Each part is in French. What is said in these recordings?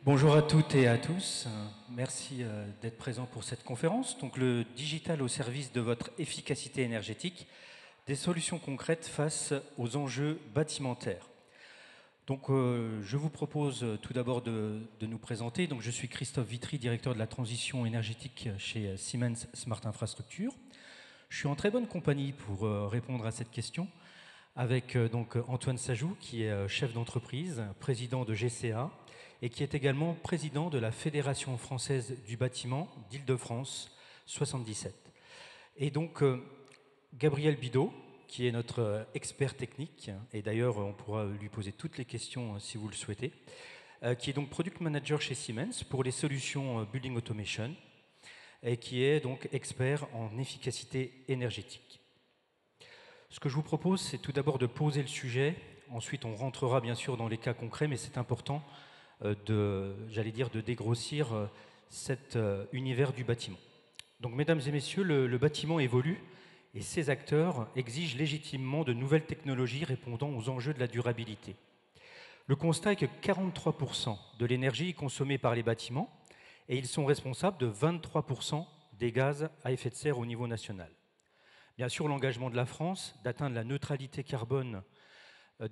Bonjour à toutes et à tous. Merci d'être présents pour cette conférence. Donc, le digital au service de votre efficacité énergétique, des solutions concrètes face aux enjeux bâtimentaires. Donc, je vous propose tout d'abord de nous présenter. Donc, je suis Christophe Vitry, directeur de la transition énergétique chez Siemens Smart Infrastructure. Je suis en très bonne compagnie pour répondre à cette question avec donc Antoine Sajou, qui est chef d'entreprise, président de GCA, et qui est également président de la Fédération française du bâtiment d'Île-de-France 77. Et donc Gabriel Bidot, qui est notre expert technique, et d'ailleurs on pourra lui poser toutes les questions si vous le souhaitez, qui est donc product manager chez Siemens pour les solutions Building Automation, et qui est donc expert en efficacité énergétique. Ce que je vous propose, c'est tout d'abord de poser le sujet. Ensuite, on rentrera bien sûr dans les cas concrets, mais c'est important de dégrossir cet univers du bâtiment. Donc, mesdames et messieurs, le bâtiment évolue et ses acteurs exigent légitimement de nouvelles technologies répondant aux enjeux de la durabilité. Le constat est que 43% de l'énergie est consommée par les bâtiments et ils sont responsables de 23% des gaz à effet de serre au niveau national. Bien sûr, l'engagement de la France d'atteindre la neutralité carbone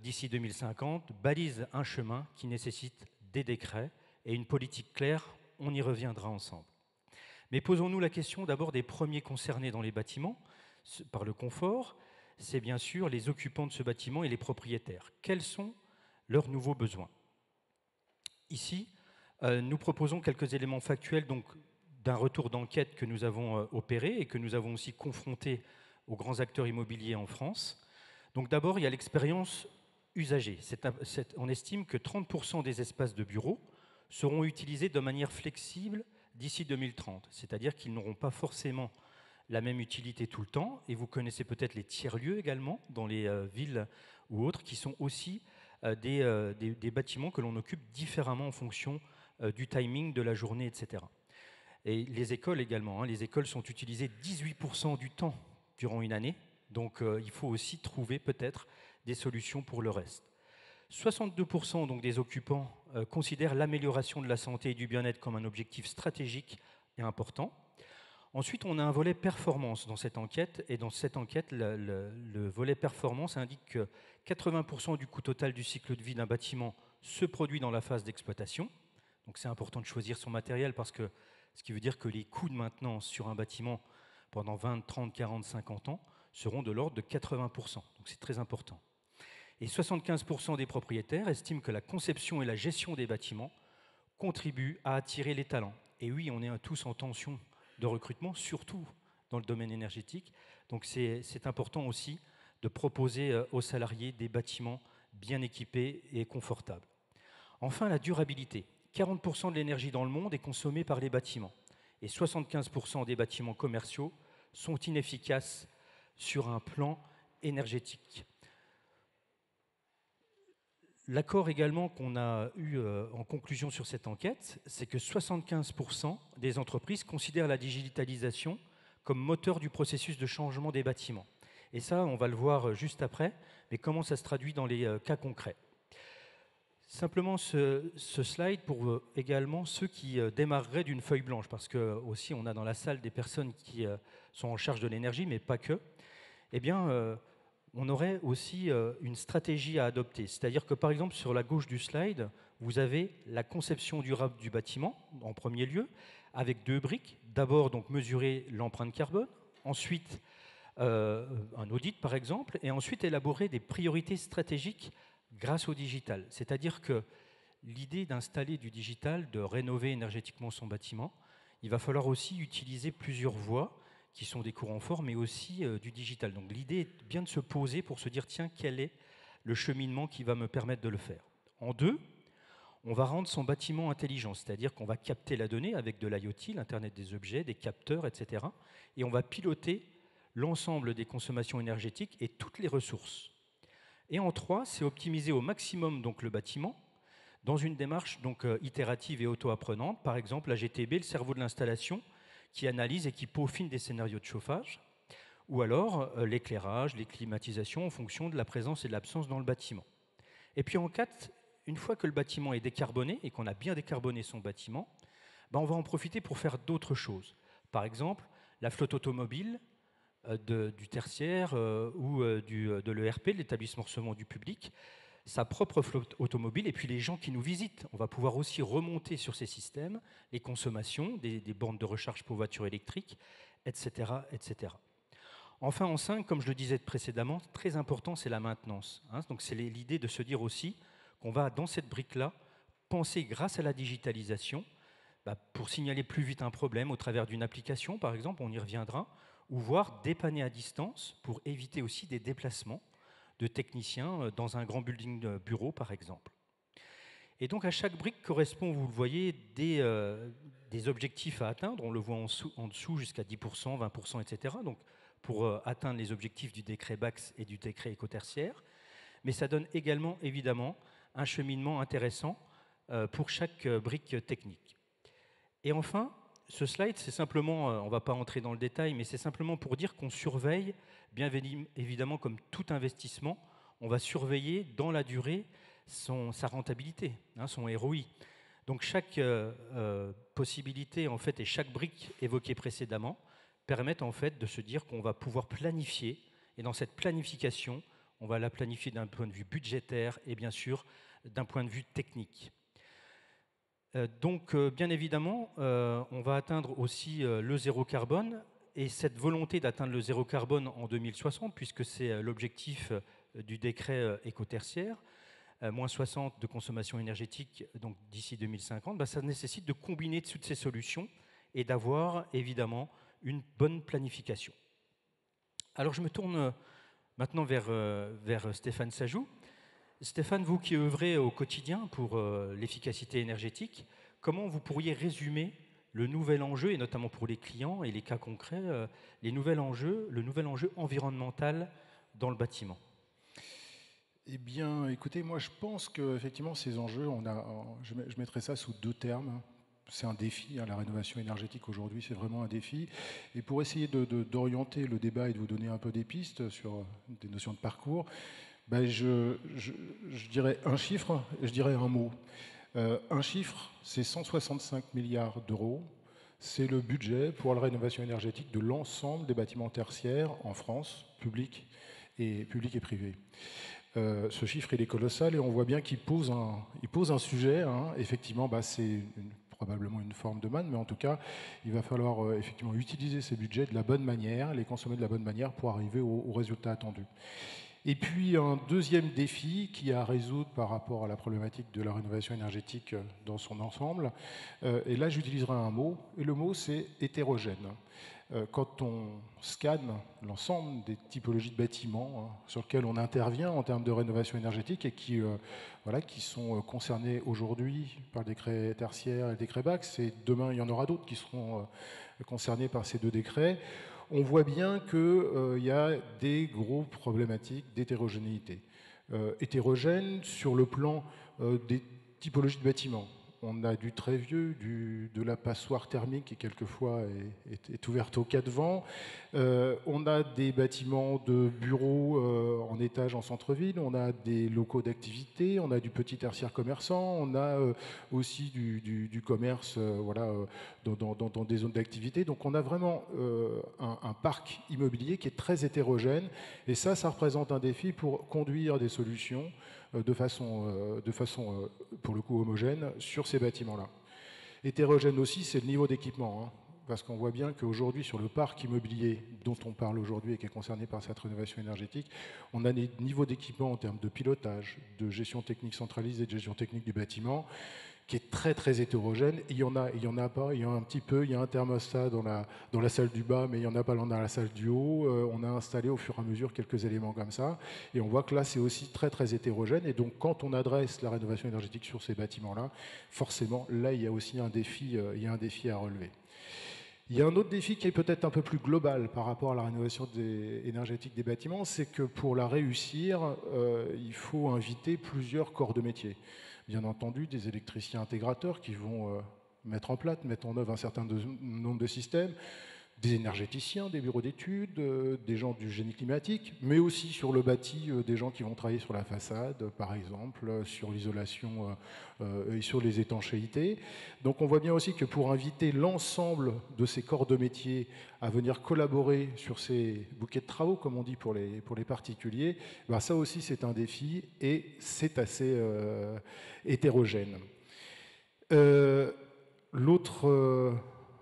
d'ici 2050 balise un chemin qui nécessite des décrets et une politique claire. On y reviendra ensemble. Mais posons-nous la question d'abord des premiers concernés dans les bâtiments par le confort. C'est bien sûr les occupants de ce bâtiment et les propriétaires. Quels sont leurs nouveaux besoins? Ici, nous proposons quelques éléments factuels d'un retour d'enquête que nous avons opéré et que nous avons aussi confronté aux grands acteurs immobiliers en France. Donc d'abord, il y a l'expérience usagée. On estime que 30% des espaces de bureaux seront utilisés de manière flexible d'ici 2030, c'est-à-dire qu'ils n'auront pas forcément la même utilité tout le temps, et vous connaissez peut-être les tiers-lieux également, dans les villes ou autres, qui sont aussi des bâtiments que l'on occupe différemment en fonction du timing de la journée, etc. Et les écoles également, les écoles sont utilisées 18% du temps durant une année, donc il faut aussi trouver peut-être des solutions pour le reste. 62% donc des occupants considèrent l'amélioration de la santé et du bien-être comme un objectif stratégique et important. Ensuite, on a un volet performance dans cette enquête, et dans cette enquête, le volet performance indique que 80% du coût total du cycle de vie d'un bâtiment se produit dans la phase d'exploitation. Donc c'est important de choisir son matériel, parce que ce qui veut dire que les coûts de maintenance sur un bâtiment pendant 20, 30, 40, 50 ans seront de l'ordre de 80%. Donc c'est très important. Et 75% des propriétaires estiment que la conception et la gestion des bâtiments contribuent à attirer les talents. Et oui, on est tous en tension de recrutement, surtout dans le domaine énergétique. Donc c'est important aussi de proposer aux salariés des bâtiments bien équipés et confortables. Enfin, la durabilité. 40% de l'énergie dans le monde est consommée par les bâtiments, et 75% des bâtiments commerciaux sont inefficaces sur un plan énergétique. L'accord également qu'on a eu en conclusion sur cette enquête, c'est que 75% des entreprises considèrent la digitalisation comme moteur du processus de changement des bâtiments. Et ça, on va le voir juste après, mais comment ça se traduit dans les cas concrets. Simplement ce slide pour également ceux qui démarreraient d'une feuille blanche, parce que aussi on a dans la salle des personnes qui sont en charge de l'énergie, mais pas que. Eh bien, on aurait aussi une stratégie à adopter. C'est-à-dire que, par exemple, sur la gauche du slide, vous avez la conception durable du bâtiment, en premier lieu, avec deux briques. D'abord, donc, mesurer l'empreinte carbone, ensuite, un audit, par exemple, et ensuite élaborer des priorités stratégiques grâce au digital. C'est-à-dire que l'idée d'installer du digital, de rénover énergétiquement son bâtiment, il va falloir aussi utiliser plusieurs voies, qui sont des courants forts, mais aussi du digital. Donc l'idée est bien de se poser pour se dire, tiens, quel est le cheminement qui va me permettre de le faire? En deux, on va rendre son bâtiment intelligent, c'est-à-dire qu'on va capter la donnée avec de l'IoT, l'Internet des objets, des capteurs, etc. Et on va piloter l'ensemble des consommations énergétiques et toutes les ressources. Et en trois, c'est optimiser au maximum donc, le bâtiment dans une démarche donc, itérative et auto-apprenante. Par exemple, la GTB, le cerveau de l'installation, qui analyse et qui peaufine des scénarios de chauffage, ou alors l'éclairage, les climatisations en fonction de la présence et de l'absence dans le bâtiment. Et puis en 4, une fois que le bâtiment est décarboné et qu'on a bien décarboné son bâtiment, ben on va en profiter pour faire d'autres choses. Par exemple, la flotte automobile du tertiaire ou de l'ERP, l'établissement recevant du public, sa propre flotte automobile, et puis les gens qui nous visitent. On va pouvoir aussi remonter sur ces systèmes les consommations, des bornes de recharge pour voitures électriques, etc., etc. Enfin, en 5, comme je le disais précédemment, très important, c'est la maintenance. Donc c'est l'idée de se dire aussi qu'on va, dans cette brique-là, penser, grâce à la digitalisation, pour signaler plus vite un problème au travers d'une application, par exemple, on y reviendra, ou voire dépanner à distance pour éviter aussi des déplacements de techniciens dans un grand building de bureau, par exemple. Et donc à chaque brique correspond, vous le voyez, des objectifs à atteindre. On le voit en dessous jusqu'à 10%, 20%, etc. Donc pour atteindre les objectifs du décret BACS et du décret écotertiaire. Mais ça donne également, évidemment, un cheminement intéressant pour chaque brique technique. Et enfin, ce slide, c'est simplement, on ne va pas entrer dans le détail, mais c'est simplement pour dire qu'on surveille, bien évidemment, comme tout investissement, on va surveiller dans la durée sa rentabilité, son ROI. Donc chaque possibilité, en fait, et chaque brique évoquée précédemment, permettent en fait de se dire qu'on va pouvoir planifier, et dans cette planification, on va la planifier d'un point de vue budgétaire et bien sûr d'un point de vue technique. Donc, bien évidemment, on va atteindre aussi le zéro carbone, et cette volonté d'atteindre le zéro carbone en 2060, puisque c'est l'objectif du décret écotertiaire, moins 60 de consommation énergétique donc d'ici 2050, ça nécessite de combiner toutes ces solutions et d'avoir évidemment une bonne planification. Alors, je me tourne maintenant vers Stéphane Sajou. Stéphane, vous qui œuvrez au quotidien pour l'efficacité énergétique, comment vous pourriez résumer le nouvel enjeu, et notamment pour les clients et les cas concrets, le nouvel enjeu environnemental dans le bâtiment? Eh bien, écoutez, moi je pense qu'effectivement ces enjeux, je mettrais ça sous deux termes. C'est un défi, la rénovation énergétique aujourd'hui, c'est vraiment un défi. Et pour essayer d'orienter le débat et de vous donner un peu des pistes sur des notions de parcours, je dirais un chiffre et je dirais un mot. Un chiffre, c'est 165 milliards d'euros. C'est le budget pour la rénovation énergétique de l'ensemble des bâtiments tertiaires en France, publics et privés. Ce chiffre, il est colossal et on voit bien qu'il pose un sujet. Effectivement, c'est probablement une forme de manne, mais en tout cas, il va falloir effectivement utiliser ces budgets de la bonne manière, les consommer de la bonne manière pour arriver au résultat attendu. Et puis un deuxième défi qui a à résoudre par rapport à la problématique de la rénovation énergétique dans son ensemble. Et là, j'utiliserai un mot, et le mot c'est hétérogène. Quand on scanne l'ensemble des typologies de bâtiments sur lesquels on intervient en termes de rénovation énergétique et qui sont concernés aujourd'hui par le décret tertiaire et le décret BACS, et demain il y en aura d'autres qui seront concernés par ces deux décrets, on voit bien qu'il y a des gros problématiques d'hétérogénéité. Hétérogène sur le plan des typologies de bâtiments. On a du très vieux, de la passoire thermique qui quelquefois est ouverte aux quatre vents. On a des bâtiments de bureaux en étage en centre-ville, on a des locaux d'activité, on a du petit tertiaire commerçant, on a aussi du commerce dans des zones d'activité. Donc on a vraiment un parc immobilier qui est très hétérogène, et ça représente un défi pour conduire des solutions de façon pour le coup homogène sur ces bâtiments-là. Hétérogène aussi, c'est le niveau d'équipement, parce qu'on voit bien qu'aujourd'hui, sur le parc immobilier dont on parle aujourd'hui et qui est concerné par cette rénovation énergétique, on a des niveaux d'équipement en termes de pilotage, de gestion technique centralisée, de gestion technique du bâtiment, qui est très très hétérogène. Il y en a pas, il y en a un petit peu. Il y a un thermostat dans la salle du bas, mais il n'y en a pas dans la salle du haut. On a installé au fur et à mesure quelques éléments comme ça. Et on voit que là, c'est aussi très très hétérogène. Et donc, quand on adresse la rénovation énergétique sur ces bâtiments-là, forcément, là, il y a aussi un défi à relever. Il y a un autre défi qui est peut-être un peu plus global par rapport à la rénovation énergétique des bâtiments, c'est que pour la réussir, il faut inviter plusieurs corps de métier. Bien entendu, des électriciens intégrateurs qui vont mettre en œuvre un certain nombre de systèmes, des énergéticiens, des bureaux d'études, des gens du génie climatique, mais aussi sur le bâti, des gens qui vont travailler sur la façade, par exemple, sur l'isolation et sur les étanchéités. Donc on voit bien aussi que pour inviter l'ensemble de ces corps de métier à venir collaborer sur ces bouquets de travaux, comme on dit pour les particuliers, ben ça aussi c'est un défi et c'est assez hétérogène. L'autre,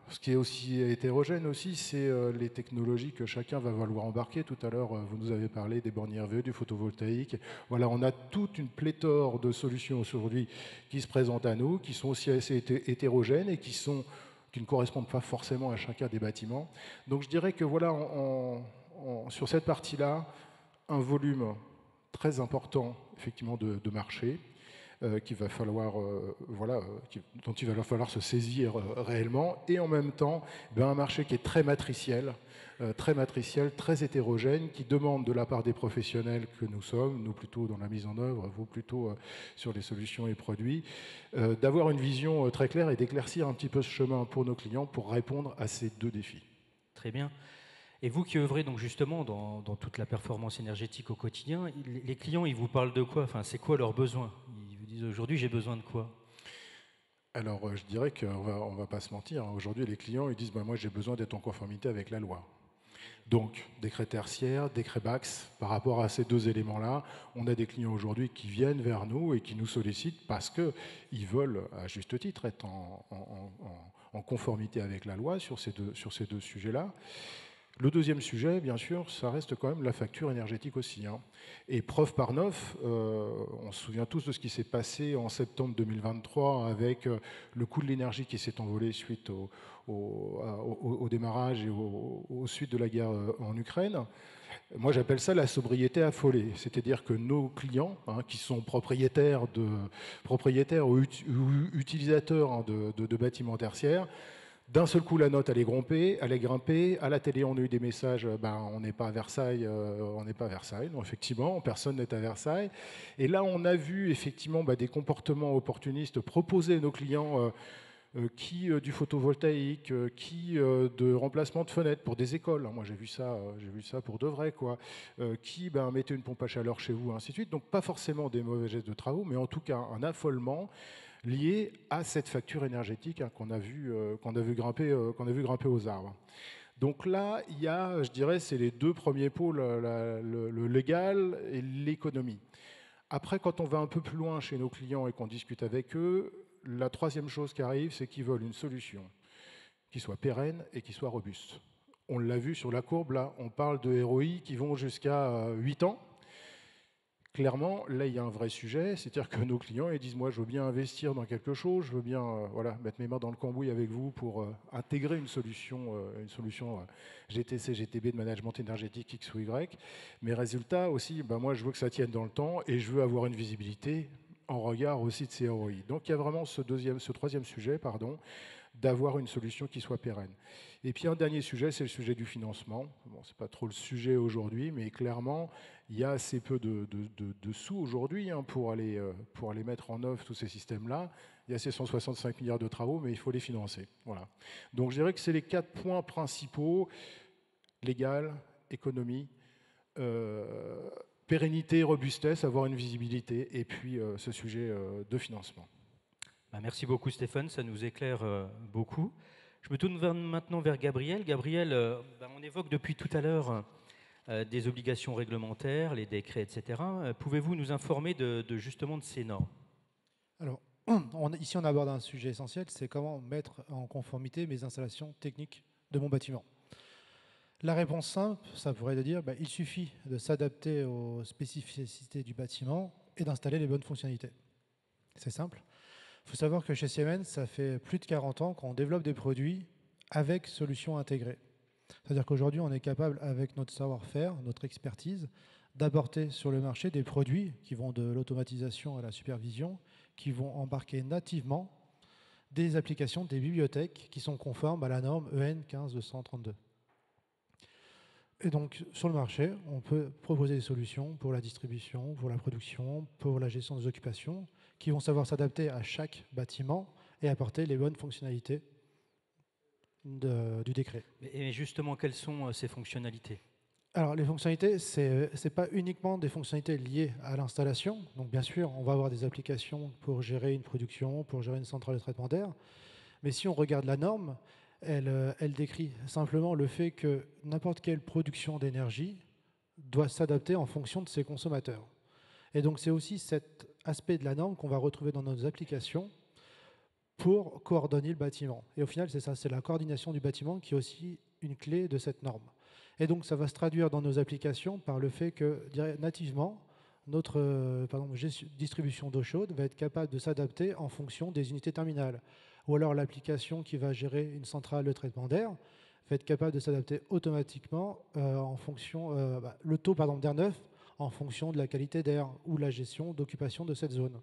ce qui est aussi hétérogène aussi, c'est les technologies que chacun va vouloir embarquer. Tout à l'heure, vous nous avez parlé des bornes IRV, du photovoltaïque. Voilà, on a toute une pléthore de solutions aujourd'hui qui se présentent à nous, qui sont aussi assez hétérogènes et qui ne correspondent pas forcément à chacun des bâtiments. Donc je dirais que voilà, sur cette partie-là, un volume très important effectivement de marché, qu'il va falloir, dont il va falloir se saisir réellement, et en même temps, un marché qui est très matriciel, très hétérogène, qui demande de la part des professionnels que nous sommes, nous plutôt dans la mise en œuvre, vous plutôt sur les solutions et produits, d'avoir une vision très claire et d'éclaircir un petit peu ce chemin pour nos clients pour répondre à ces deux défis. Très bien. Et vous qui œuvrez donc justement dans toute la performance énergétique au quotidien, les clients, ils vous parlent de quoi? Enfin, c'est quoi leurs besoins? Ils vous disent aujourd'hui, j'ai besoin de quoi? Alors, je dirais qu'on va pas se mentir. Aujourd'hui, les clients, ils disent moi, j'ai besoin d'être en conformité avec la loi. Donc, décret tertiaire, décret BAX, par rapport à ces deux éléments-là, on a des clients aujourd'hui qui viennent vers nous et qui nous sollicitent parce qu'ils veulent, à juste titre, être en conformité avec la loi sur ces deux sujets-là. Le deuxième sujet, bien sûr, ça reste quand même la facture énergétique aussi. Et preuve par neuf, on se souvient tous de ce qui s'est passé en septembre 2023 avec le coût de l'énergie qui s'est envolé suite au démarrage et aux suites de la guerre en Ukraine. Moi, j'appelle ça la sobriété affolée. C'est-à-dire que nos clients, qui sont propriétaires ou utilisateurs de bâtiments tertiaires, d'un seul coup, la note allait grimper. À la télé, on a eu des messages, on n'est pas à Versailles, on n'est pas à Versailles. Non, effectivement, personne n'est à Versailles. Et là, on a vu effectivement des comportements opportunistes proposés à nos clients qui du photovoltaïque, qui de remplacement de fenêtres pour des écoles. Moi, j'ai vu ça pour de vrai, quoi. Qui mettez une pompe à chaleur chez vous, ainsi de suite. Donc, pas forcément des mauvais gestes de travaux, mais en tout cas un affolement lié à cette facture énergétique qu'on a vu grimper aux arbres. Donc là, il y a, je dirais, c'est les deux premiers pôles, le légal et l'économie. Après, quand on va un peu plus loin chez nos clients et qu'on discute avec eux, la troisième chose qui arrive, c'est qu'ils veulent une solution qui soit pérenne et qui soit robuste. On l'a vu sur la courbe, là, on parle de ROI qui vont jusqu'à 8 ans. Clairement, là, il y a un vrai sujet, c'est-à-dire que nos clients ils disent, moi, je veux bien investir dans quelque chose, je veux bien mettre mes mains dans le cambouis avec vous pour intégrer une solution GTC, GTB de management énergétique X ou Y. Mais résultat aussi, moi, je veux que ça tienne dans le temps et je veux avoir une visibilité en regard aussi de ces ROI. Donc, il y a vraiment ce troisième sujet, d'avoir une solution qui soit pérenne. Et puis un dernier sujet, c'est le sujet du financement. Bon, c'est pas trop le sujet aujourd'hui, mais clairement, il y a assez peu de sous aujourd'hui pour aller mettre en œuvre tous ces systèmes-là. Il y a ces 165 milliards de travaux, mais il faut les financer. Voilà. Donc je dirais que c'est les 4 points principaux: légal, économie, pérennité, robustesse, avoir une visibilité, et puis ce sujet de financement. Merci beaucoup Stéphane, ça nous éclaire beaucoup. Je me tourne maintenant vers Gabriel. Gabriel, on évoque depuis tout à l'heure des obligations réglementaires, les décrets, etc. Pouvez-vous nous informer justement de ces normes? Alors, ici on aborde un sujet essentiel, c'est comment mettre en conformité mes installations techniques de mon bâtiment. La réponse simple, ça pourrait être de dire, il suffit de s'adapter aux spécificités du bâtiment et d'installer les bonnes fonctionnalités. C'est simple. Il faut savoir que chez Siemens, ça fait plus de 40 ans qu'on développe des produits avec solutions intégrées. C'est-à-dire qu'aujourd'hui, on est capable, avec notre savoir-faire, notre expertise, d'apporter sur le marché des produits qui vont de l'automatisation à la supervision, qui vont embarquer nativement des applications, des bibliothèques qui sont conformes à la norme EN 15232. Et donc, sur le marché, on peut proposer des solutions pour la distribution, pour la production, pour la gestion des occupations, qui vont savoir s'adapter à chaque bâtiment et apporter les bonnes fonctionnalités du décret. Et justement, quelles sont ces fonctionnalités? Alors, les fonctionnalités, ce n'est pas uniquement des fonctionnalités liées à l'installation. Donc, bien sûr, on va avoir des applications pour gérer une production, pour gérer une centrale de traitement d'air. Mais si on regarde la norme, elle décrit simplement le fait que n'importe quelle production d'énergie doit s'adapter en fonction de ses consommateurs. Et donc, c'est aussi cet aspect de la norme qu'on va retrouver dans nos applications pour coordonner le bâtiment. Et au final, c'est ça, c'est la coordination du bâtiment qui est aussi une clé de cette norme. Et donc, ça va se traduire dans nos applications par le fait que, nativement, notre distribution d'eau chaude va être capable de s'adapter en fonction des unités terminales. Ou alors, l'application qui va gérer une centrale de traitement d'air va être capable de s'adapter automatiquement en fonction, le taux d'air neuf en fonction de la qualité d'air ou la gestion d'occupation de cette zone.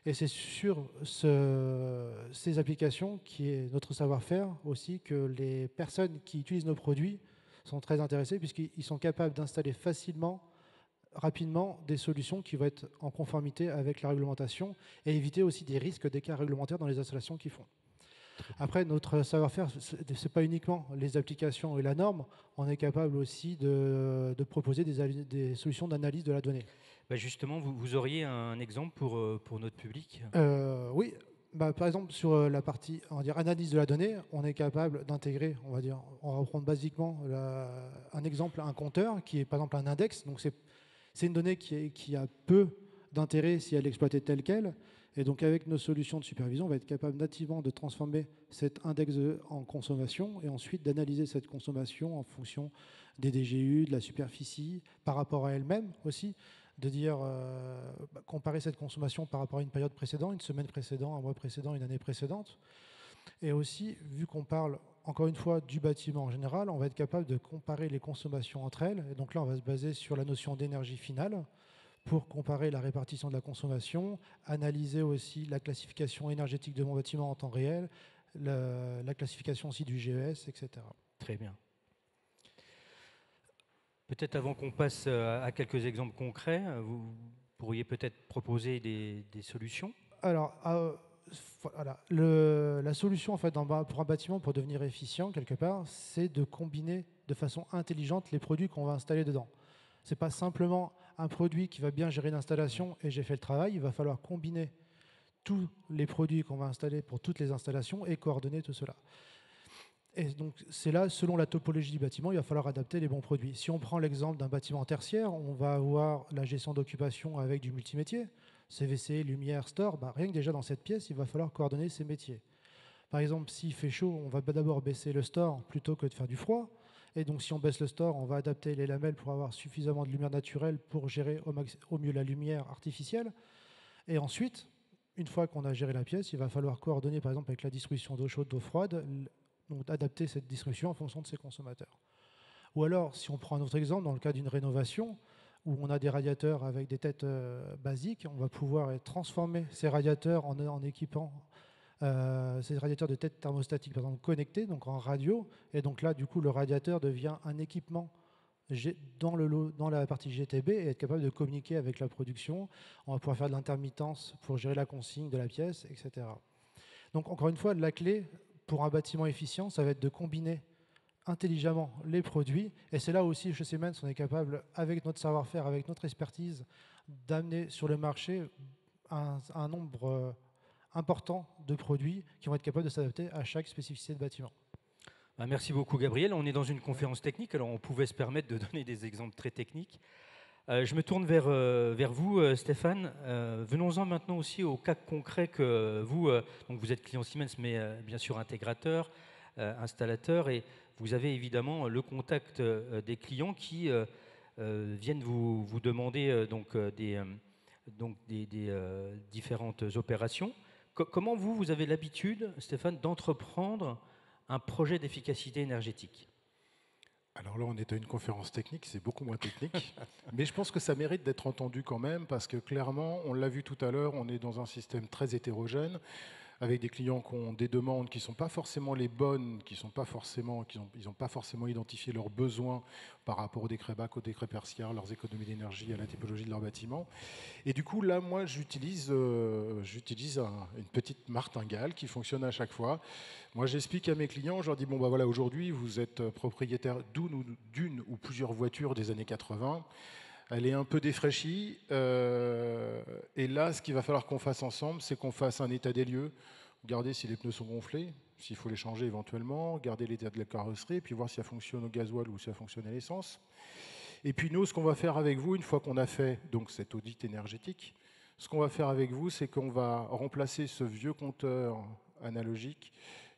Et c'est sur ces applications qui est notre savoir-faire aussi que les personnes qui utilisent nos produits sont très intéressés puisqu'ils sont capables d'installer facilement, rapidement, des solutions qui vont être en conformité avec la réglementation et éviter aussi des risques d'écart réglementaires dans les installations qu'ils font. Après, notre savoir-faire, ce n'est pas uniquement les applications et la norme, on est capable aussi de proposer des solutions d'analyse de la donnée. Justement, vous auriez un exemple pour notre public? Oui. Par exemple, sur la partie analyse de la donnée, on est capable d'intégrer, on va reprendre basiquement un exemple, un compteur qui est par exemple un index. Donc c'est une donnée qui a peu d'intérêt si elle est exploitée telle qu'elle. Et donc avec nos solutions de supervision, on va être capable nativement de transformer cet index en consommation et ensuite d'analyser cette consommation en fonction des DGU, de la superficie, par rapport à elle-même aussi, de dire, comparer cette consommation par rapport à une période précédente, une semaine précédente, un mois précédent, une année précédente. Et aussi, vu qu'on parle, encore une fois, du bâtiment en général, on va être capable de comparer les consommations entre elles. Et donc là, on va se baser sur la notion d'énergie finale pour comparer la répartition de la consommation, analyser aussi la classification énergétique de mon bâtiment en temps réel, la classification aussi du GES, etc. Très bien. Peut-être avant qu'on passe à quelques exemples concrets, vous pourriez peut-être proposer des solutions? Alors, voilà. La solution en fait, pour un bâtiment, pour devenir efficient, quelque part, c'est de combiner de façon intelligente les produits qu'on va installer dedans. Ce n'est pas simplement un produit qui va bien gérer l'installation et j'ai fait le travail. Il va falloir combiner tous les produits qu'on va installer pour toutes les installations et coordonner tout cela. Et donc, c'est là, selon la topologie du bâtiment, il va falloir adapter les bons produits. Si on prend l'exemple d'un bâtiment tertiaire, on va avoir la gestion d'occupation avec du multimétier, CVC, lumière, store. Rien que déjà dans cette pièce, il va falloir coordonner ces métiers. Par exemple, s'il fait chaud, on va d'abord baisser le store plutôt que de faire du froid. Et donc, si on baisse le store, on va adapter les lamelles pour avoir suffisamment de lumière naturelle pour gérer au mieux la lumière artificielle. Et ensuite, une fois qu'on a géré la pièce, il va falloir coordonner, par exemple, avec la distribution d'eau chaude, d'eau froide, donc adapter cette distribution en fonction de ses consommateurs. Ou alors, si on prend un autre exemple, dans le cas d'une rénovation, où on a des radiateurs avec des têtes basiques, on va pouvoir transformer ces radiateurs en équipant ces radiateurs de tête thermostatique, par exemple, connectés, donc en radio. Et donc là, du coup, le radiateur devient un équipement dans la partie GTB et être capable de communiquer avec la production. On va pouvoir faire de l'intermittence pour gérer la consigne de la pièce, etc. Donc, encore une fois, la clé pour un bâtiment efficient, ça va être de combiner intelligemment les produits. Et c'est là aussi, chez Siemens, on est capable, avec notre savoir-faire, avec notre expertise, d'amener sur le marché un nombre important de produits qui vont être capables de s'adapter à chaque spécificité de bâtiment. Merci beaucoup, Gabriel. On est dans une conférence technique, alors on pouvait se permettre de donner des exemples très techniques. Je me tourne vers vous, Stéphane. Venons-en maintenant aussi au cas concret que vous, donc vous êtes client Siemens, mais bien sûr intégrateur, installateur, et vous avez évidemment le contact des clients qui viennent vous demander des différentes opérations. Comment vous avez l'habitude, Stéphane, d'entreprendre un projet d'efficacité énergétique? Alors là, on est à une conférence technique, c'est beaucoup moins technique, mais je pense que ça mérite d'être entendu quand même, parce que clairement, on l'a vu tout à l'heure, on est dans un système très hétérogène. avec des clients qui ont des demandes qui ne sont pas forcément les bonnes, ils n'ont pas forcément identifié leurs besoins par rapport au décret BAC, au décret Persiar, leurs économies d'énergie, à la typologie de leur bâtiment. Et du coup, là, moi, j'utilise une petite martingale qui fonctionne à chaque fois. Moi, j'explique à mes clients, je leur dis, bon, bah voilà, aujourd'hui, vous êtes propriétaire d'une ou plusieurs voitures des années 80. Elle est un peu défraîchie. Et là, ce qu'il va falloir qu'on fasse ensemble, c'est qu'on fasse un état des lieux, regarder si les pneus sont gonflés, s'il faut les changer éventuellement, regarder l'état de la carrosserie, puis voir si elle fonctionne au gasoil ou si elle fonctionne à l'essence. Et puis nous, ce qu'on va faire avec vous, une fois qu'on a fait donc, cet audit énergétique, ce qu'on va faire avec vous, c'est qu'on va remplacer ce vieux compteur analogique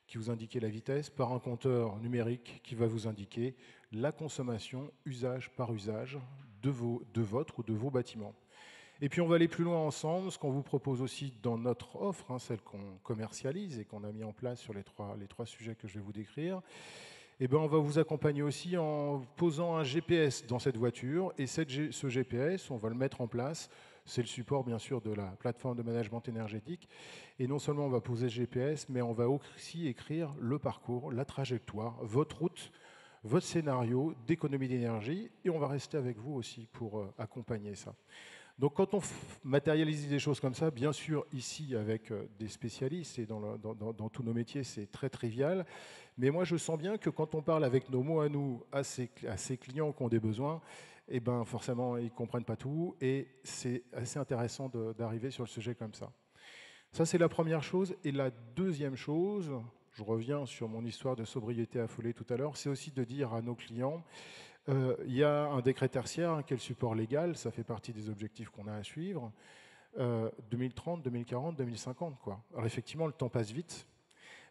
qui vous indiquait la vitesse par un compteur numérique qui va vous indiquer la consommation usage par usage de votre ou de vos bâtiments. Et puis on va aller plus loin ensemble, ce qu'on vous propose aussi dans notre offre, celle qu'on commercialise et qu'on a mis en place sur les trois sujets que je vais vous décrire. Eh ben, on va vous accompagner aussi en posant un GPS dans cette voiture. Et ce GPS, on va le mettre en place. C'est le support, bien sûr, de la plateforme de management énergétique. Et non seulement on va poser le GPS, mais on va aussi écrire le parcours, la trajectoire, votre route, votre scénario d'économie d'énergie. Et on va rester avec vous aussi pour accompagner ça. Donc quand on matérialise des choses comme ça, bien sûr ici avec des spécialistes et dans tous nos métiers c'est très trivial, mais moi je sens bien que quand on parle avec nos mots à nous, à ces clients qui ont des besoins, eh ben forcément ils ne comprennent pas tout et c'est assez intéressant d'arriver sur le sujet comme ça. Ça c'est la première chose. Et la deuxième chose, je reviens sur mon histoire de sobriété affolée tout à l'heure, c'est aussi de dire à nos clients, il y a un décret tertiaire qui est le support légal, ça fait partie des objectifs qu'on a à suivre, 2030, 2040, 2050. Quoi. Alors effectivement, le temps passe vite,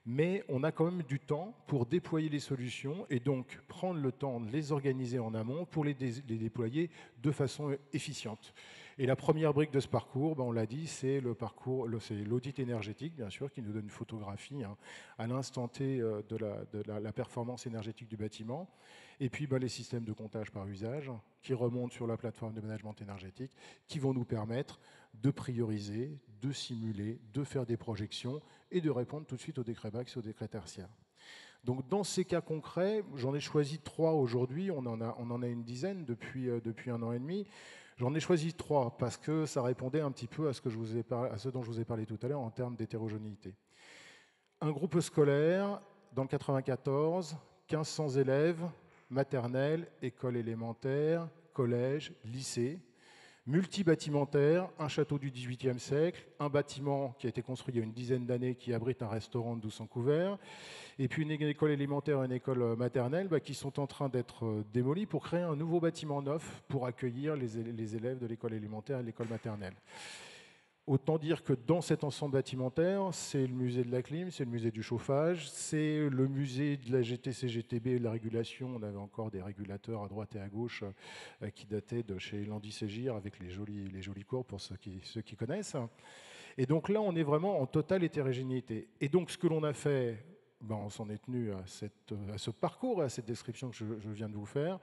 mais on a quand même du temps pour déployer les solutions et donc prendre le temps de les organiser en amont pour les déployer de façon efficiente. Et la première brique de ce parcours, on l'a dit, c'est l'audit énergétique, bien sûr, qui nous donne une photographie à l'instant T de la performance énergétique du bâtiment. Et puis les systèmes de comptage par usage qui remontent sur la plateforme de management énergétique, qui vont nous permettre de prioriser, de simuler, de faire des projections et de répondre tout de suite au décret BAC et au décret tertiaire. Donc dans ces cas concrets, j'en ai choisi 3 aujourd'hui, on en a une dizaine depuis 1 an et demi. J'en ai choisi 3 parce que ça répondait un petit peu à ce dont je vous ai parlé tout à l'heure en termes d'hétérogénéité. Un groupe scolaire dans le 94, 1500 élèves, maternelle, école élémentaire, collège, lycée, multibâtimentaire, un château du XVIIIe siècle, un bâtiment qui a été construit il y a une dizaine d'années qui abrite un restaurant de 1200 couverts, et puis une école élémentaire et une école maternelle qui sont en train d'être démolies pour créer un nouveau bâtiment neuf pour accueillir les élèves de l'école élémentaire et de l'école maternelle. Autant dire que dans cet ensemble bâtimentaire, c'est le musée de la clim, c'est le musée du chauffage, c'est le musée de la GTC-GTB et de la régulation. On avait encore des régulateurs à droite et à gauche qui dataient de chez Landy-Ségir avec les jolies courbes pour ceux qui connaissent. Et donc là, on est vraiment en totale hétérogénéité. Et donc ce que l'on a fait, on s'en est tenu à ce parcours, à cette description que je viens de vous faire.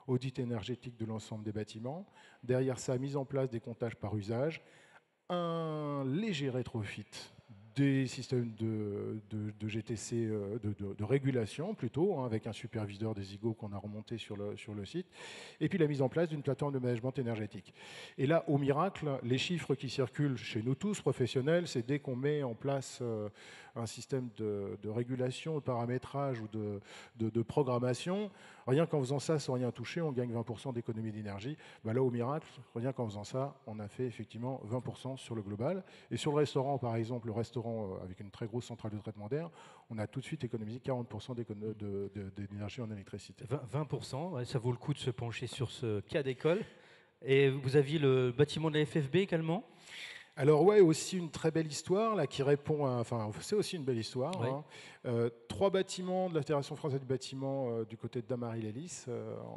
Audit énergétique de l'ensemble des bâtiments. Derrière ça, mise en place des comptages par usage. Un léger rétrofit des systèmes de GTC, de régulation plutôt, avec un superviseur des IGO qu'on a remonté sur le site, et puis la mise en place d'une plateforme de management énergétique. Et là, au miracle, les chiffres qui circulent chez nous tous, professionnels, c'est dès qu'on met en place un système de régulation, de paramétrage ou de programmation, rien qu'en faisant ça sans rien toucher, on gagne 20% d'économie d'énergie. Là, au miracle, rien qu'en faisant ça, on a fait effectivement 20% sur le global. Et sur le restaurant, par exemple, le restaurant avec une très grosse centrale de traitement d'air, on a tout de suite économisé 40% d'énergie en électricité. 20%, ouais, ça vaut le coup de se pencher sur ce cas d'école. Et vous aviez le bâtiment de la FFB également ? Alors ouais, aussi une très belle histoire là qui répond à, enfin c'est aussi une belle histoire. Oui. 3 bâtiments de la Fédération française du bâtiment du côté de Damary-les-Lys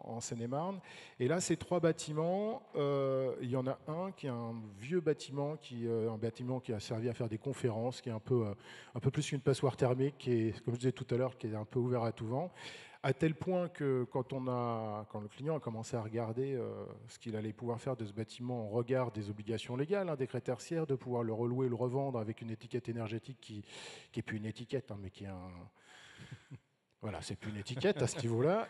en Seine-et-Marne. Et là, ces 3 bâtiments, il y en a un qui est un vieux bâtiment qui a servi à faire des conférences, qui est un peu plus qu'une passoire thermique, qui est, comme je disais tout à l'heure, qui est un peu ouvert à tout vent, À tel point que quand le client a commencé à regarder ce qu'il allait pouvoir faire de ce bâtiment en regard des obligations légales, décret tertiaire, de pouvoir le relouer, le revendre avec une étiquette énergétique qui n'est plus une étiquette, mais qui est un... Voilà, c'est plus une étiquette à ce niveau-là.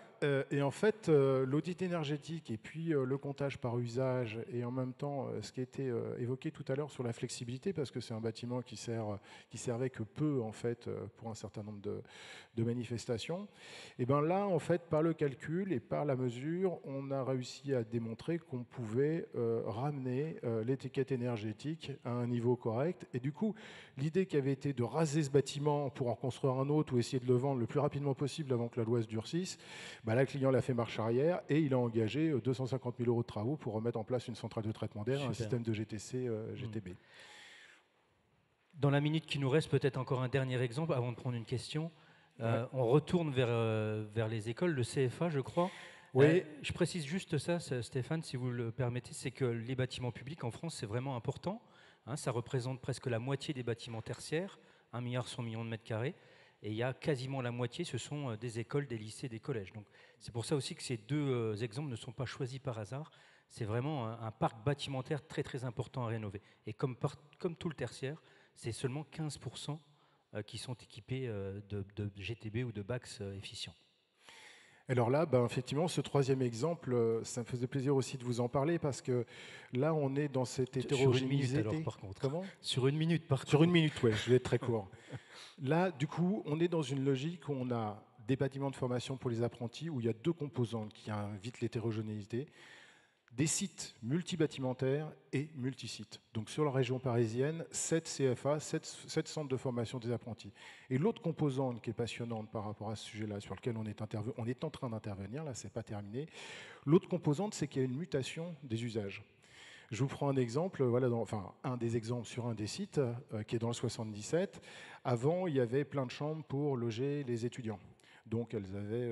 Et en fait, l'audit énergétique et puis le comptage par usage et en même temps ce qui a été évoqué tout à l'heure sur la flexibilité, parce que c'est un bâtiment qui servait que peu en fait pour un certain nombre de manifestations. Et bien là, en fait, par le calcul et par la mesure, on a réussi à démontrer qu'on pouvait ramener l'étiquette énergétique à un niveau correct. Et du coup, l'idée qui avait été de raser ce bâtiment pour en construire un autre ou essayer de le vendre le plus rapidement possible avant que la loi se durcisse, là, le client l'a fait marche arrière et il a engagé 250 000 € de travaux pour remettre en place une centrale de traitement d'air, un système de GTC, GTB. Dans la minute qui nous reste, peut-être encore un dernier exemple avant de prendre une question. On retourne vers les écoles, le CFA, je crois. Oui. Je précise juste ça, Stéphane, si vous le permettez, c'est que les bâtiments publics en France, c'est vraiment important. Ça représente presque la moitié des bâtiments tertiaires, 1,1 milliard de mètres carrés. Et il y a quasiment la moitié, ce sont des écoles, des lycées, des collèges. Donc c'est pour ça aussi que ces deux exemples ne sont pas choisis par hasard. C'est vraiment un parc bâtimentaire très très important à rénover. Et comme tout le tertiaire, c'est seulement 15% qui sont équipés de GTB ou de BAX efficients. Alors là, effectivement, ce troisième exemple, ça me faisait plaisir aussi de vous en parler parce que là, on est dans cette hétérogénéité. Sur une minute, alors, par contre. Comment ? Sur une minute, par contre. Sur une minute, oui, je vais être très court. Là, du coup, on est dans une logique où on a des bâtiments de formation pour les apprentis où il y a deux composantes qui invitent l'hétérogénéité. Des sites multibâtimentaires et multisites. Donc sur la région parisienne, 7 CFA, 7 centres de formation des apprentis. Et l'autre composante qui est passionnante par rapport à ce sujet-là, sur lequel on est en train d'intervenir, là c'est pas terminé, l'autre composante c'est qu'il y a une mutation des usages. Je vous prends un exemple, un des exemples sur un des sites qui est dans le 77. Avant, il y avait plein de chambres pour loger les étudiants. Donc elles avaient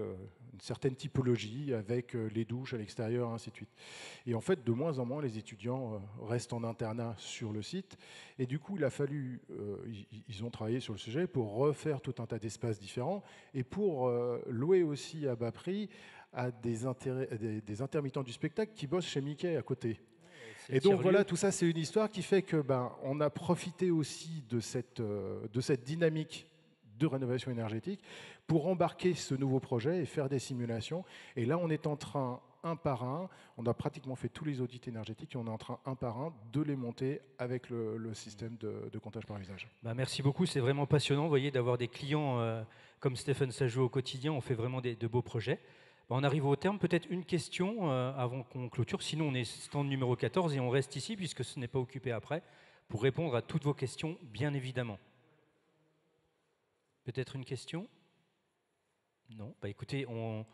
une certaine typologie avec les douches à l'extérieur, ainsi de suite. Et en fait, de moins en moins, les étudiants restent en internat sur le site. Et du coup, il a fallu, ils ont travaillé sur le sujet pour refaire tout un tas d'espaces différents et pour louer aussi à bas prix à des intermittents du spectacle qui bossent chez Mickey à côté. Et donc voilà, tout ça, c'est une histoire qui fait que on a profité aussi de cette dynamique de rénovation énergétique pour embarquer ce nouveau projet et faire des simulations. Et là, on est en train, un par un, on a pratiquement fait tous les audits énergétiques et on est en train, un par un, de les monter avec le système de comptage par usage. Merci beaucoup, c'est vraiment passionnant, vous voyez, d'avoir des clients comme Stéphane Sajou au quotidien. On fait vraiment de beaux projets. On arrive au terme. Peut-être une question avant qu'on clôture. Sinon, on est stand numéro 14 et on reste ici puisque ce n'est pas occupé après pour répondre à toutes vos questions, bien évidemment. Peut-être une question ? Non. Écoutez, on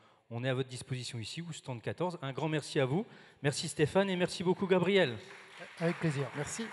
est à votre disposition ici, ou stand 14. Un grand merci à vous. Merci Stéphane et merci beaucoup Gabriel. Avec plaisir. Merci.